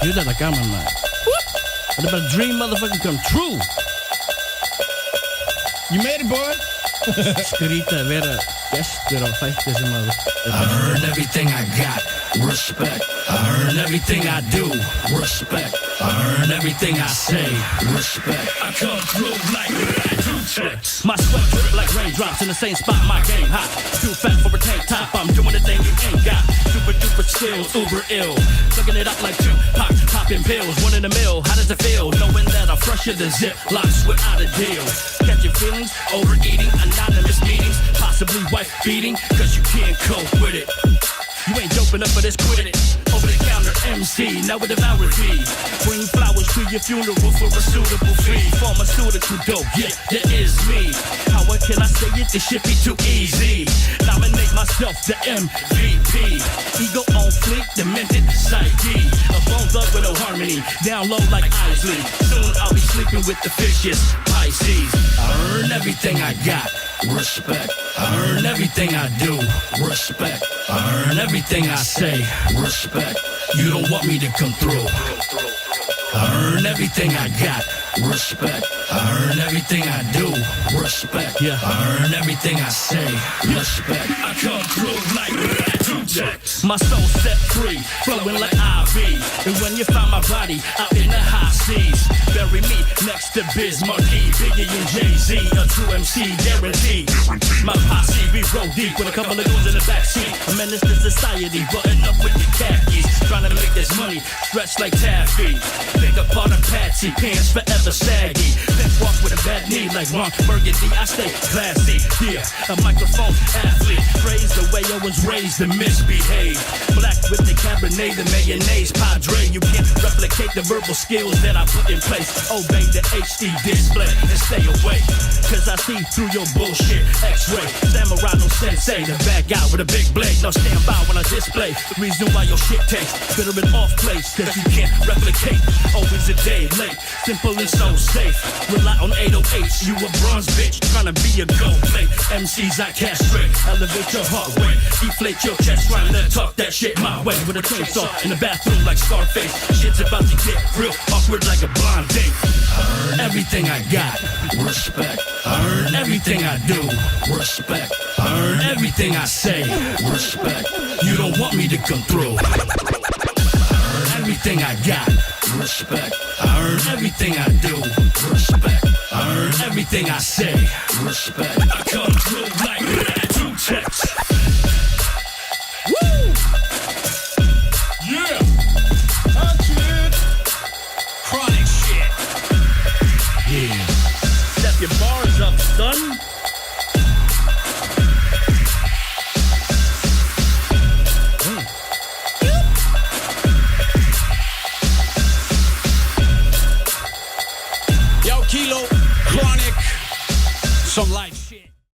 Jú, þetta er gaman maður. Þetta er bara dream motherfucking come true. You made it, boy. Skrítið að vera gestur á þætti sem að... I earn everything I got, respect. I earn everything I do, respect. I earn everything I say, respect. I come through like two checks. My sweat drip like raindrops in the same spot, my game hot. Too fat for a tank top, I'm doing the thing you ain't got. Super duper skills, uber ill. Sucking it up like Tupac, popping pills. One in the mill, how does it feel? Knowing that I'm fresher than Ziplocs without a deal. Catching feelings, overeating, anonymous meetings. Possibly wife beating, cause you can't cope with it. You ain't dope enough for this, quit it. Over the counter MC, now with the devour fee. Bring flowers to your funeral for a suitable fee. Pharmaceutical dope, yeah, that is me. How can I say it? This shit be too easy. Nominate myself the MVP. Ego on fleek, demented psyche. A bone thug with no harmony. Down low like Isley. Soon I'll be sleeping with the fishes. Pisces. I earn everything I got, respect. I earn everything I do, respect. I earn everything I say, respect. You don't want me to come through. I earn everything I got, respect. I earn everything I do, respect. Yeah. I earn everything I say, respect. I come through like two checks. My soul set free, flowing like IV. And when you find my body out in the high seas, bury me next to Biz Markie, Biggie and Jay-Z, a true MC guaranteed. My posse, we roll deep with a couple of goons in the backseat. A menace to society, button up with the khakis. Trying to make this money, stretch like taffy. Pick apart a patsy, pants forever saggy. Pimp walk with a bad knee like Ron Burgundy. I stay classy, yeah, a microphone athlete. Praise the way I was raised to misbehave. Black with the Cabernet, the mayonnaise, Padre. You can't replicate the verbal skills that I put in place. Obey the HD display and stay away. Cause I see through your bullshit. X-ray, samurai no sensei. The bad guy with a big blade. No stand by when I display. Reason why your shit takes better been off place. Cause you can't replicate. Always a day late. Simple and so safe. Rely on 808s. You a bronze bitch trying to be a gold plate. MCs I castrate. Elevate your heart rate. Deflate your chest trying to talk that shit my way. With a chainsaw in the bathroom like Scarface. Shit's about to get real awkward like a blind date. I earn everything I got, respect. I earn everything I do, respect. I earn everything I say, respect. You don't want me to come through. I earn everything I got, respect. I earn everything I do, respect. I earn everything I say, respect. I come through like that, two checks. Woo! Yeah! Touch it! Chronic shit. Yeah. Step your bars up, son. Yo, Kilo, Chronic, some life.